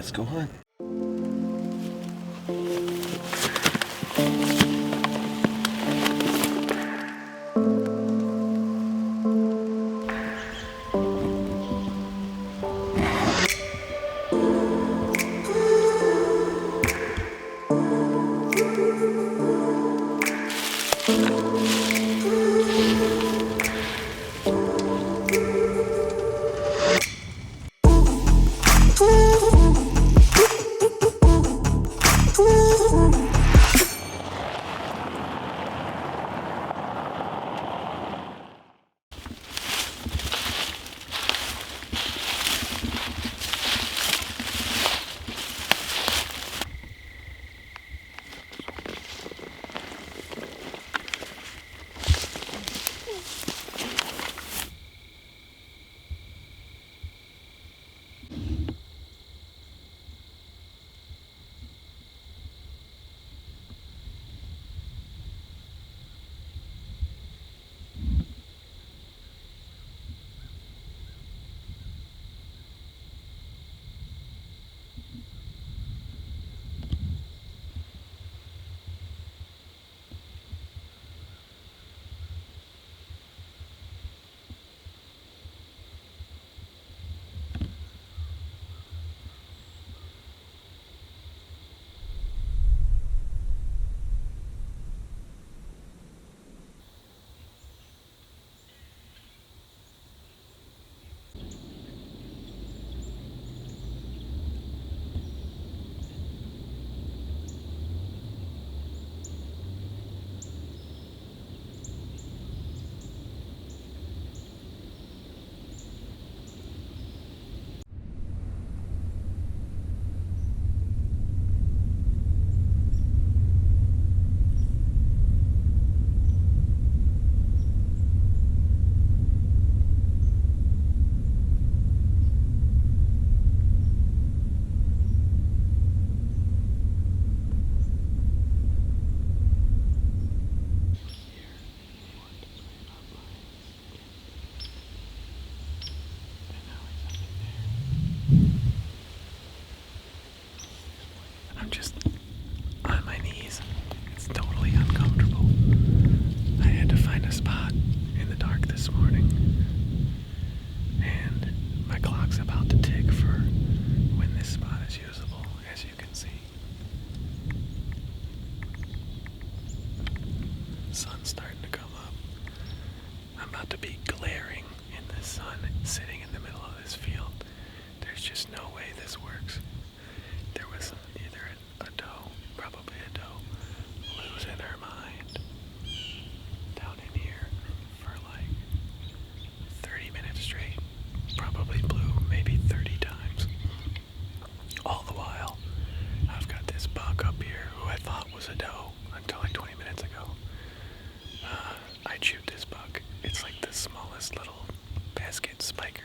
let's go hunt. I'm just on my knees. It's totally uncomfortable. I had to find a spot in the dark this morning, and my clock's about to tick for when this spot is usable, as you can see. The sun's starting to come up. I'm about to be glaring in the sun, sitting in the middle of this field. There's just no way this works. There was either a doe, probably a doe, losing her mind down in here for like 30 minutes straight. Probably blew maybe 30 times. All the while, I've got this buck up here who I thought was a doe until like 20 minutes ago. I chewed this buck. It's like the smallest little basket spiker.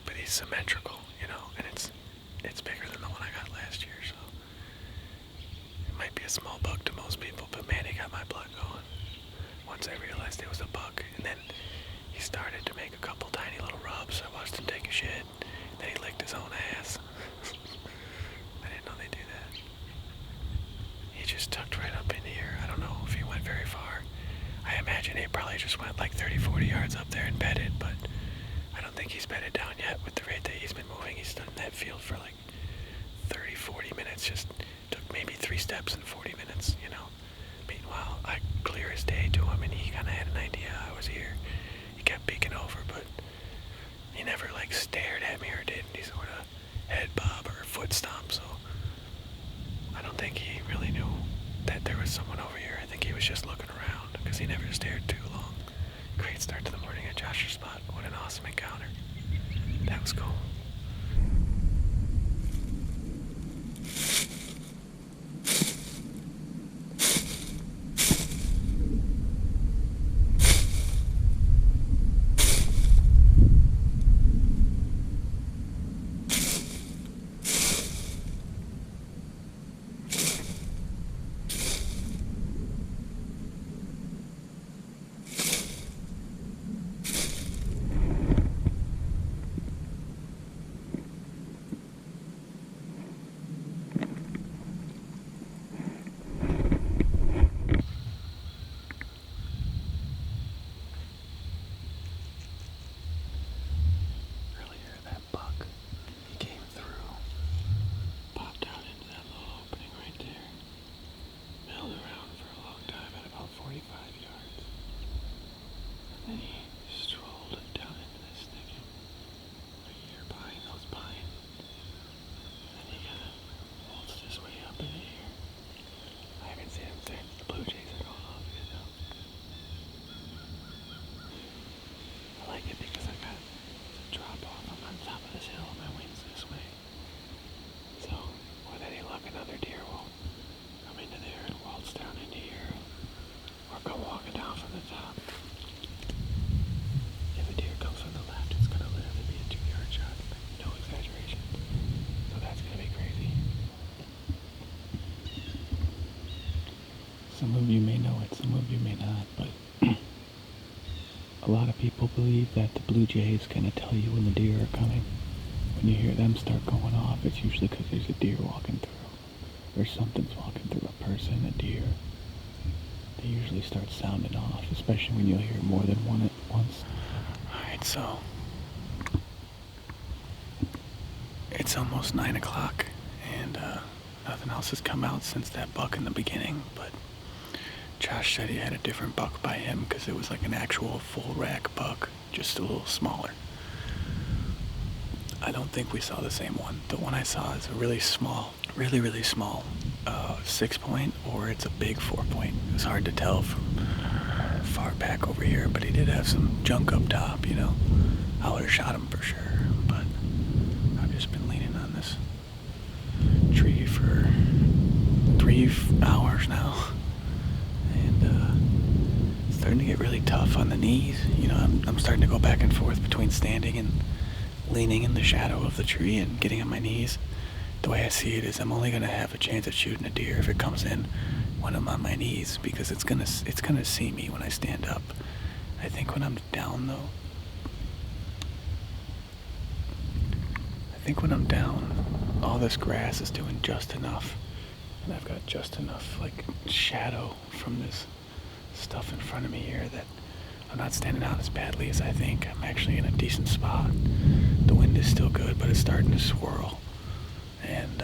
But he's symmetrical, you know, and it's bigger than the one I got last year, so it might be a small buck to most people, but man, he got my blood going once I realized it was a buck. And then he started to make a couple tiny little rubs. I watched him take a shit, then he licked his own ass. I didn't know they do that. He just tucked right up in here. I don't know if he went very far. I imagine he probably just went like 30-40 yards up there and bedded, but I don't think he's bedded down yet with the rate that he's been moving. He stood in that field for like 30-40 minutes, just took maybe 3 steps in 40 minutes, you know. Meanwhile, I clear as day to him, and he kind of had an idea I was here. He kept peeking over, but he never like stared at me or did any sort of head bob or foot stomp, so I don't think he really knew that there was someone over here. I think he was just looking around, because he never stared too long. Great start to the morning at Josh's spot. What an awesome encounter. That was cool. you may not, but a lot of people believe that the blue jays kind of tell you when the deer are coming. When you hear them start going off, it's usually because there's a deer walking through, or something's walking through, a person, a deer. They usually start sounding off, especially when you'll hear more than one at once. Alright, so it's almost 9 o'clock, and nothing else has come out since that buck in the beginning, but Josh said he had a different buck by him because it was like an actual full rack buck, just a little smaller. I don't think we saw the same one. The one I saw is a really small, really small 6-point, or it's a big 4-point. It was hard to tell from far back over here, but he did have some junk up top, you know. I would have shot him for sure, but I've just been leaning on this tree for 3 hours now, and it's starting to get really tough on the knees. You know, I'm starting to go back and forth between standing and leaning in the shadow of the tree and getting on my knees. The way I see it is I'm only gonna have a chance at shooting a deer if it comes in when I'm on my knees, because it's gonna see me when I stand up. I think when I'm down though, all this grass is doing just enough, and I've got just enough like shadow from this stuff in front of me here that I'm not standing out as badly as I think. I'm actually in a decent spot. The wind is still good, but it's starting to swirl. And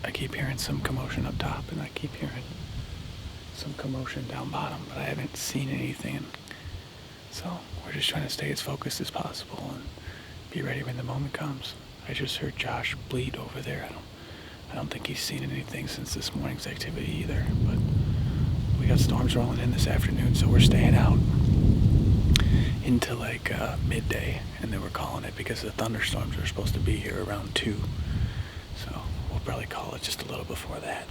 I keep hearing some commotion up top, and I keep hearing some commotion down bottom, but I haven't seen anything. So we're just trying to stay as focused as possible and be ready when the moment comes. I just heard Josh bleat over there. I don't think he's seen anything since this morning's activity either, but we got storms rolling in this afternoon, so we're staying out into like midday, and then we're calling it because the thunderstorms are supposed to be here around 2, so we'll probably call it just a little before that.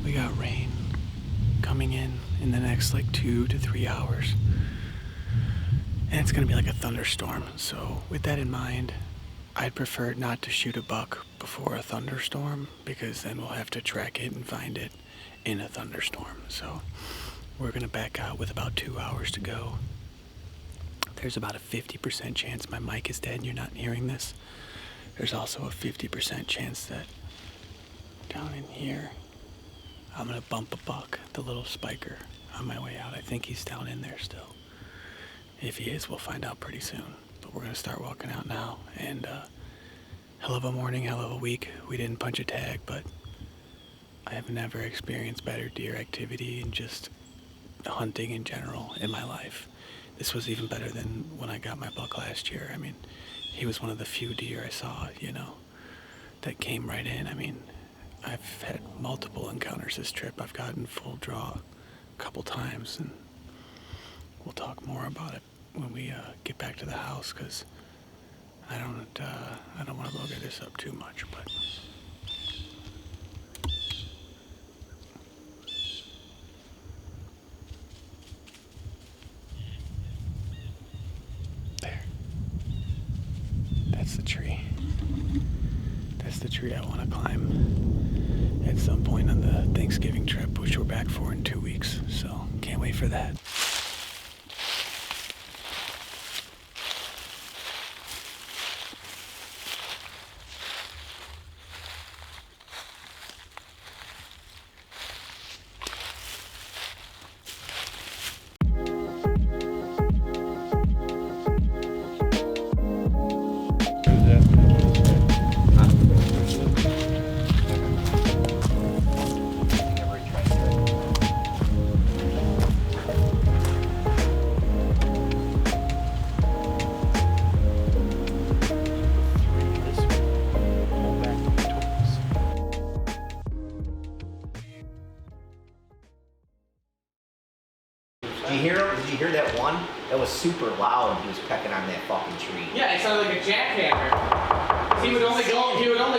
We got rain coming in the next like 2 to 3 hours, and it's gonna be like a thunderstorm. So with that in mind, I'd prefer not to shoot a buck before a thunderstorm, because then we'll have to track it and find it in a thunderstorm. So we're gonna back out with about 2 hours to go. There's about a 50% chance my mic is dead and you're not hearing this. There's also a 50% chance that down in here I'm gonna bump a buck, the little spiker, on my way out. I think he's down in there still. If he is, we'll find out pretty soon. But we're gonna start walking out now, and hell of a morning, hell of a week. We didn't punch a tag, but I have never experienced better deer activity and just hunting in general in my life. This was even better than when I got my buck last year. I mean, he was one of the few deer I saw, you know, that came right in. I mean, I've had multiple encounters this trip. I've gotten full draw a couple times, and we'll talk more about it when we get back to the house, because I don't want to bugger this up too much, but there. That's the tree. That's the tree I want to climb at some point on the Thanksgiving trip, which we're back for in 2 weeks. So can't wait for that. Did you hear that one? That was super loud. He was pecking on that fucking tree. Yeah, it sounded like a jackhammer. He would only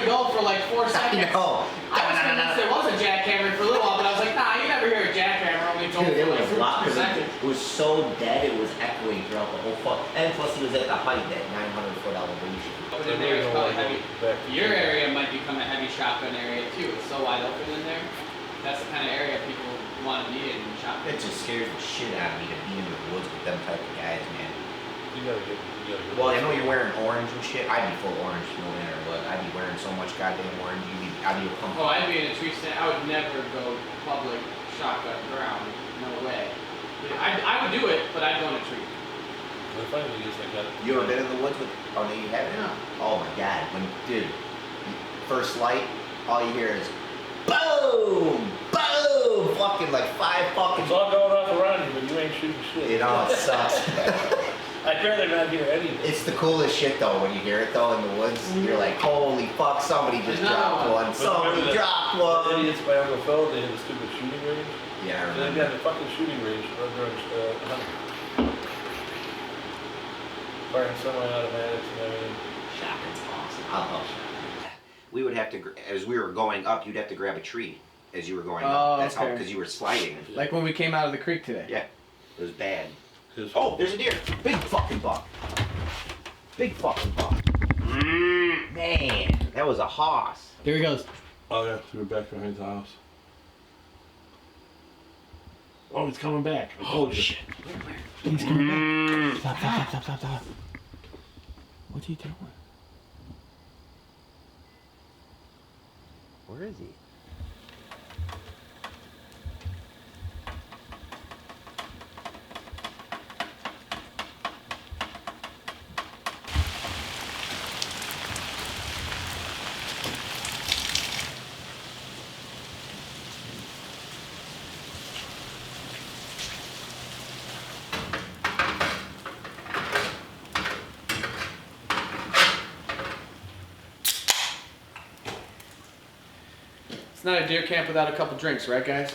go for like 4 seconds. I know. I was convinced there was a jackhammer for a little while, but I was like, nah, you never hear a jackhammer only going Dude, it for was like a lot 2 because seconds. it was so dead, it was echoing throughout the whole fuck. And plus, he was at the height, that 900-foot elevation. Over in there, it's probably heavy. Your area might become a heavy shotgun area too. It's so wide open in there. That's the kind of area people want to be in shotgun. It just scares the shit out of me to be in the woods with them type of guys, man. You gotta get. Well, I know you're wearing orange and shit. I'd be full orange no matter what. I'd be wearing so much goddamn orange. I'd be a pump. Oh, I'd be in a tree stand. I would never go public shotgun ground. No way. I would do it, but I'd go in a tree. The funny thing is, I got. You ever been in the woods with? Oh no, you haven't. Yeah. Oh my god, dude, first light, all you hear is boom, boom, fucking like 5 fucking. It's all going off around you, but you ain't shooting shit. You know, it sucks. I'd rather not hear anything. It's the coolest shit though when you hear it though in the woods. You're like, holy fuck, somebody just dropped one. Somebody dropped one. Idiots by Uncle Phil, they had a stupid shooting range. Yeah, I So they've remember. got a fucking shooting range right during hunting. Firing semi-automatics and everything. Shotgun's awesome. I love shotguns. We would have to, as we were going up, you'd have to grab a tree as you were going up. That's how, okay. because you were sliding. Like when we came out of the creek today. Yeah, it was bad. His- Oh, there's a deer. Big fucking buck. Big fucking buck. Man, that was a hoss. There he goes. Oh yeah, we were back behind the house. Oh, he's coming back. I told you. Shit. He's coming back. Stop. What's he doing? Where is he? It's not a deer camp without a couple drinks, right, guys?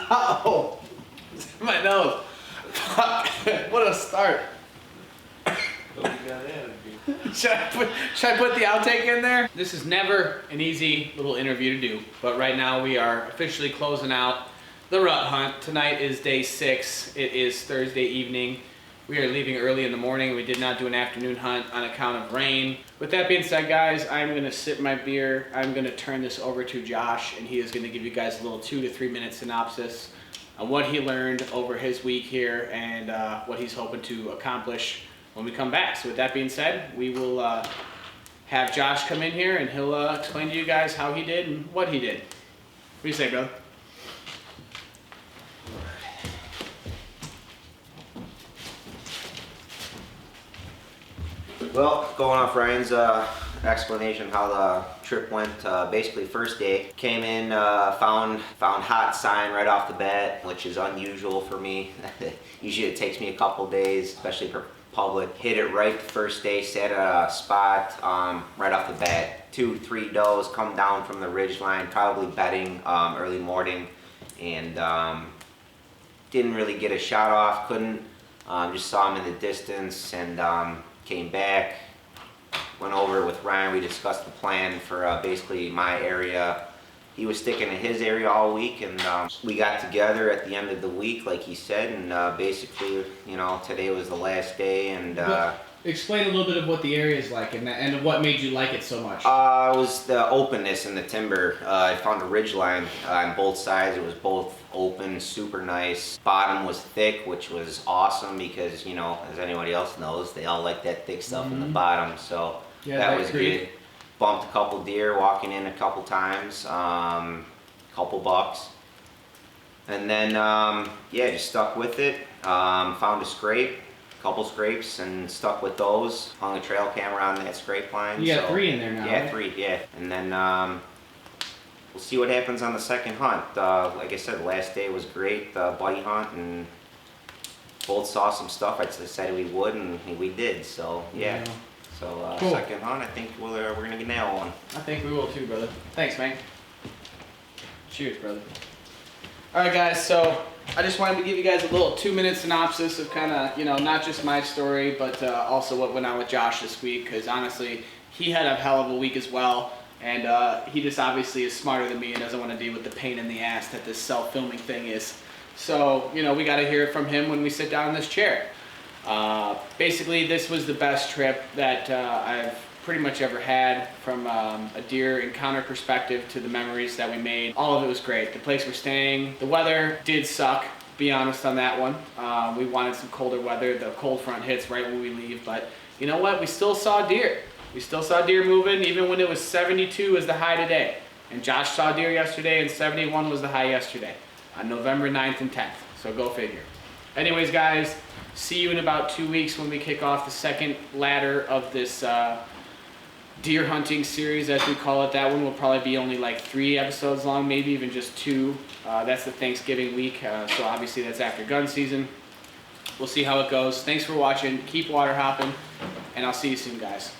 Oh, my nose. Fuck. What a start. Should I put the outtake in there? This is never an easy little interview to do, but right now we are officially closing out the RUT hunt. Tonight is day 6. It is Thursday evening. We are leaving early in the morning. We did not do an afternoon hunt on account of rain. With that being said, guys, I'm gonna sip my beer. I'm gonna turn this over to Josh, and he is gonna give you guys a little 2 to 3 minute synopsis on what he learned over his week here and what he's hoping to accomplish when we come back. So with that being said, we will have Josh come in here and he'll explain to you guys how he did and what he did. What do you say, brother? Well, going off Ryan's explanation how the trip went, basically first day, came in, found hot sign right off the bat, which is unusual for me. Usually it takes me a couple days, especially for public. Hit it right the first day, set a spot right off the bat. 2-3 does come down from the ridge line, probably bedding early morning, and didn't really get a shot off, couldn't. Just saw him in the distance and came back, went over with Ryan. We discussed the plan for basically my area. He was sticking in his area all week, and we got together at the end of the week, like he said, and basically, you know, today was the last day, and Explain a little bit of what the area is like and what made you like it so much. it was the openness in the timber. I found a ridge line on both sides. It was both open, super nice. Bottom was thick, which was awesome because, you know, as anybody else knows, they all like that thick stuff in the bottom. So Yeah, that I was agree. good. Bumped a couple deer walking in a couple times, couple bucks. And then, yeah, just stuck with it. Found a scrape. Couple scrapes and stuck with those. Hung a trail camera on that scrape line. You got 3 in there now, Yeah, right? 3, yeah. And then we'll see what happens on the second hunt. Like I said, the last day was great, buddy hunt, and both saw some stuff I said we would, and we did. So yeah. Yeah. So Cool. second hunt, I think we're gonna nail one. I think we will too, brother. Thanks, man. Cheers, brother. All right, guys, so I just wanted to give you guys a little 2-minute synopsis of kind of, you know, not just my story, but also what went on with Josh this week, because honestly, he had a hell of a week as well. And he just obviously is smarter than me and doesn't want to deal with the pain in the ass that this self-filming thing is. So, you know, we got to hear it from him when we sit down in this chair. Basically, this was the best trip that I've pretty much ever had, from a deer encounter perspective to the memories that we made. All of it was great. The place we're staying, the weather did suck, be honest on that one. We wanted some colder weather. The cold front hits right when we leave, but you know what? We still saw deer. We still saw deer moving even when it was 72 as the high today. And Josh saw deer yesterday and 71 was the high yesterday on November 9th and 10th. So go figure. Anyways, guys, see you in about 2 weeks when we kick off the second ladder of this deer hunting series, as we call it. That one will probably be only like 3 episodes long, maybe even just 2. That's the Thanksgiving week, so obviously that's after gun season. We'll see how it goes. Thanks for watching. Keep water hopping, and I'll see you soon, guys.